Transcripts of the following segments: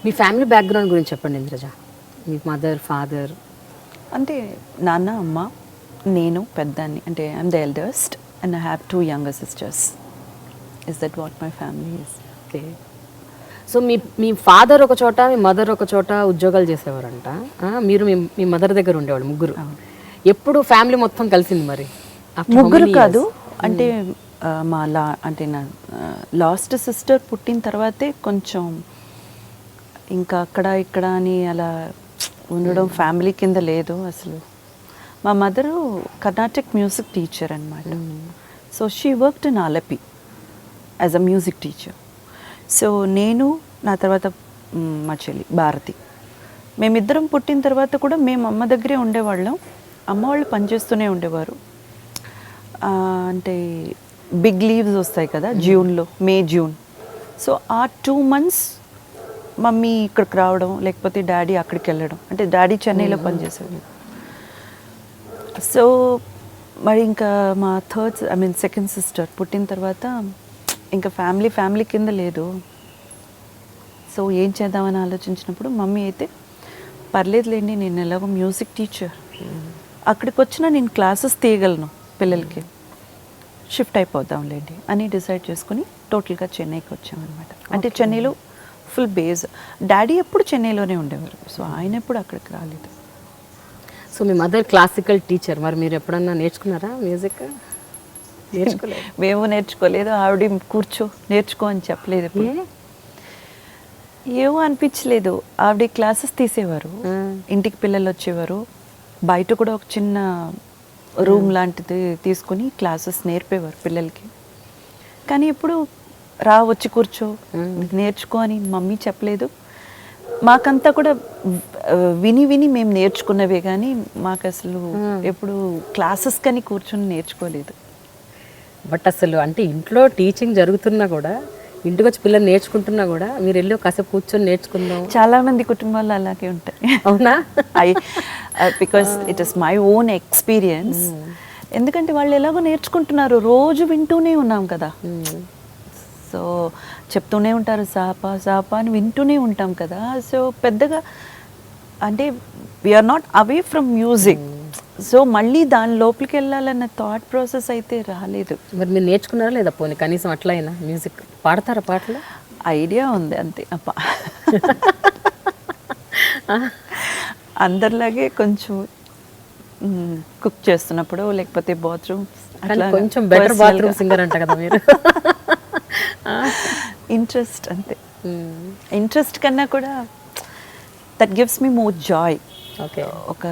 మీ family background గురించి చెప్పండి ఇంద్రజ. మీ mother, father. అంటే నాన్న, అమ్మ, నేను పెద్దాన్ని, అంటే I'm the eldest and I have 2 younger sisters. Is that what my family is. Okay. So మీ ఫాదర్ ఒక చోట, మీ మదర్ ఒక చోట ఉద్యోగాలు చేసేవారంట. మీరు మీ మదర్ దగ్గర ఉండేవాళ్ళు ముగ్గురు. ఎప్పుడు ఫ్యామిలీ మొత్తం కలిసింది మరి? ముగ్గురు కాదు, అంటే అంటే నా లాస్ట్ సిస్టర్ పుట్టిన తర్వాతే కొంచెం ఇంకా అక్కడ ఇక్కడ అని అలా ఉండడం ఫ్యామిలీ కింద లేదు అసలు. మా మదరు కర్ణాటక మ్యూజిక్ టీచర్ అనమాట. So she worked in Alleppey as a music teacher. So నేను, నా తర్వాత మా చెల్లి భారతి, మేమిద్దరం పుట్టిన తర్వాత కూడా మేము అమ్మ దగ్గరే ఉండేవాళ్ళం. అమ్మ వాళ్ళు పనిచేస్తూనే ఉండేవారు. అంటే బిగ్ లీవ్స్ వస్తాయి కదా జూన్లో, జూన్. సో ఆ 2 months మమ్మీ ఇక్కడికి రావడం, లేకపోతే డాడీ అక్కడికి వెళ్ళడం. అంటే డాడీ చెన్నైలో పనిచేసేవాడు. సో మరి ఇంకా మా సెకండ్ సిస్టర్ పుట్టిన తర్వాత ఇంకా ఫ్యామిలీ కింద లేదు. సో ఏం చేద్దామని ఆలోచించినప్పుడు మమ్మీ అయితే పర్లేదులేండి, నేను ఎలాగో మ్యూజిక్ టీచర్, అక్కడికి వచ్చినా నేను క్లాసెస్ తీయగలను పిల్లలకి, షిఫ్ట్ అయిపోదాంలేండి అని డిసైడ్ చేసుకుని టోటల్గా చెన్నైకి వచ్చామన్నమాట. అంటే చెన్నైలో ఫుల్ బేస్. డాడీ ఎప్పుడు చెన్నైలోనే ఉండేవారు, సో ఆయన ఎప్పుడు అక్కడికి రాలేదు. సో మీ మదర్ క్లాసికల్ టీచర్, మరి మీరు ఎప్పుడన్నా నేర్చుకున్నారా మ్యూజిక్? నేర్చుకోలేదు. మేము నేర్చుకోలేదు, ఆవిడ కూర్చో నేర్చుకో అని చెప్పలేదు. ఏమో అనిపించలేదు. ఆవిడ క్లాసెస్ తీసేవారు, ఇంటికి పిల్లలు వచ్చేవారు, బయట కూడా ఒక చిన్న రూమ్ లాంటిది తీసుకుని క్లాసెస్ నేర్పేవారు పిల్లలకి. కానీ ఇప్పుడు వచ్చి కూర్చో నేర్చుకో అని మమ్మీ చెప్పలేదు. మాకంతా కూడా విని మేము నేర్చుకున్నవే కానీ మాకు అసలు ఎప్పుడు క్లాసెస్ కానీ కూర్చొని నేర్చుకోలేదు. బట్ అసలు అంటే ఇంట్లో టీచింగ్ జరుగుతున్నా కూడా, ఇంటికి వచ్చి పిల్లలు నేర్చుకుంటున్నా కూడా మీరు వెళ్ళి కాసేపు కూర్చొని నేర్చుకుందాం. చాలా మంది కుటుంబాల్లో అలాగే ఉంటాయి. అవునా? Because it is my own experience. ఎందుకంటే వాళ్ళు ఎలాగో నేర్చుకుంటున్నారు, రోజు వింటూనే ఉన్నాం కదా. సో చెప్తూనే ఉంటారు సాపా అని వింటూనే ఉంటాం కదా. సో పెద్దగా అంటే we're not away from music. So మళ్ళీ దాని లోపలికి వెళ్ళాలన్న థాట్ ప్రాసెస్ అయితే రాలేదు. మరి మీరు నేర్చుకున్నారా లేదా? పోనీ కనీసం అట్లా అయినా మ్యూజిక్ పాడతారా? పాటలు ఐడియా ఉంది అంతే. అందరిలాగే కొంచెం కుక్ చేస్తున్నప్పుడు, లేకపోతే బాత్రూమ్ కొంచెం బెటర్ బాత్రూమ్ సింగర్ అంట కదా మీరు. ఇంట్రెస్ట్ అంతే. ఇంట్రెస్ట్ కన్నా కూడా that gives me more Joy. Okay. ఒక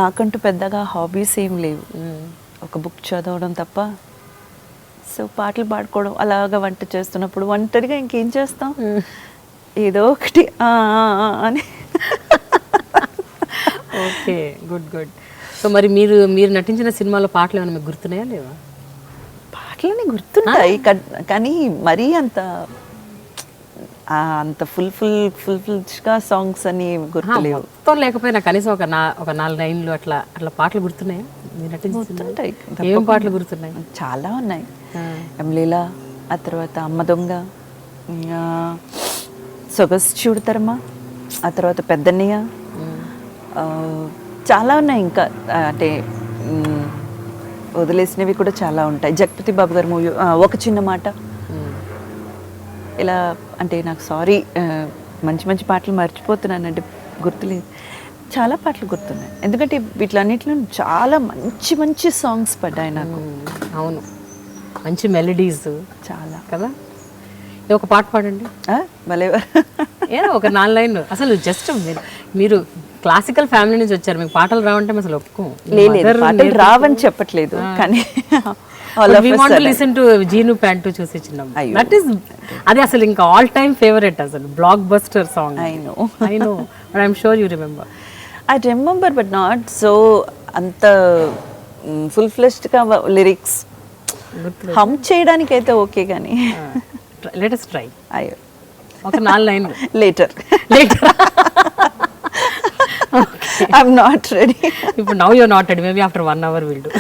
నాకంటూ పెద్దగా హాబీస్ ఏం లేవు, ఒక బుక్ చదవడం తప్ప. సో పాటలు పాడుకోవడం, అలాగా వంట చేస్తున్నప్పుడు ఒంటరిగా ఇంకేం చేస్తాం, ఏదో ఒకటి అని. Okay, good. సో మరి మీరు నటించిన సినిమాలో పాటలు ఏమైనా మీకు గుర్తున్నాయా లేవా? పాటలని గుర్తుంటాయి కానీ మరీ అంత ఫుల్గా సాంగ్స్ అని గుర్తులేవు. మొత్తం లేకపోయినా కనీసం ఒక 4 లైన్లు అట్లా పాటలు గుర్తున్నాయా మీరు నటించుంటాయి? ఏం పాటలు గుర్తున్నాయి? చాలా ఉన్నాయి. ఎంలీలా, ఆ తర్వాత అమ్మ దొంగ, సొగసు చూడతారమ్మా, ఆ తర్వాత పెద్దన్నయ్య, చాలా ఉన్నాయి. ఇంకా అంటే వదిలేసినవి కూడా చాలా ఉంటాయి. జగపతి బాబు గారి మూవీ ఒక చిన్న మాట, ఇలా. అంటే నాకు సారీ, మంచి పాటలు మర్చిపోతున్నాను, అంటే గుర్తులేదు. చాలా పాటలు గుర్తున్నాయి, ఎందుకంటే వీటిలన్నిటిలో చాలా మంచి సాంగ్స్ పడ్డాయి నాకు. అవును, మంచి మెలడీస్ చాలా కదా. ఒక పాట పాడండి. భలే. ఏదో ఒక 4 లైన్లు. అసలు జస్ట్ మీరు క్లాసికల్ ఫ్యామిలీ నుంచి వచ్చారు, మీకు పాటలు రావంటే అసలు ఒప్పుకో. పాటలు రావని చెప్పట్లేదు, కానీ లిసన్ టు జీను ప్యాంటు చూసి చిన్న, అది అసలు ఇంకా ఆల్ టైమ్ ఫేవరెట్, అసలు block buster song. I know but I'm sure you remember. I remember but not so అంత ఫుల్ ఫ్లెష్డ్గా లిరిక్స్ హమ్ చేయడానికి అయితే ఓకే, కానీ లెట్ us try. అయ్యో, ఒక 4 లైన్లు. Later I'm not ready. ఇప్పుడు now you're not ready, maybe after 1 hour we'll do.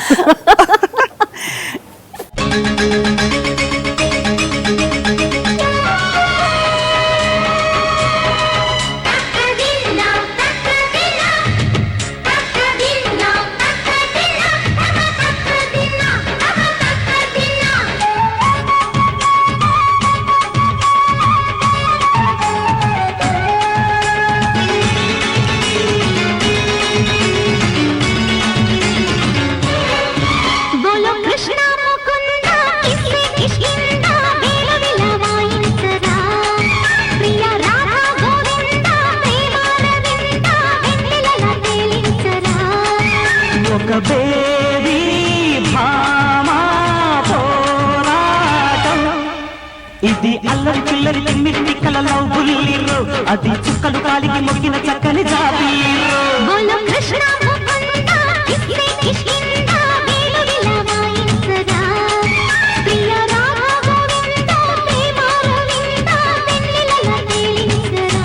అల్లరి పిల్లరి తిమ్మిటి కలలో బుల్లిరో అది చుక్కలు కాలికి మొక్కిన చక్కని జాబిలిరో బోలో కృష్ణ ముకుంద ఇస్తే కిష్కింద వేలు విలవాయించరా ప్రియ రామ గోవింద ప్రేమ గోవింద వెన్నెలల తేలించరా.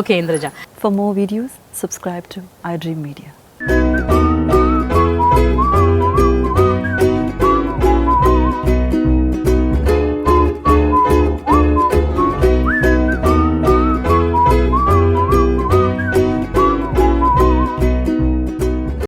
Okay Indraja, For more videos, subscribe to iDream Media.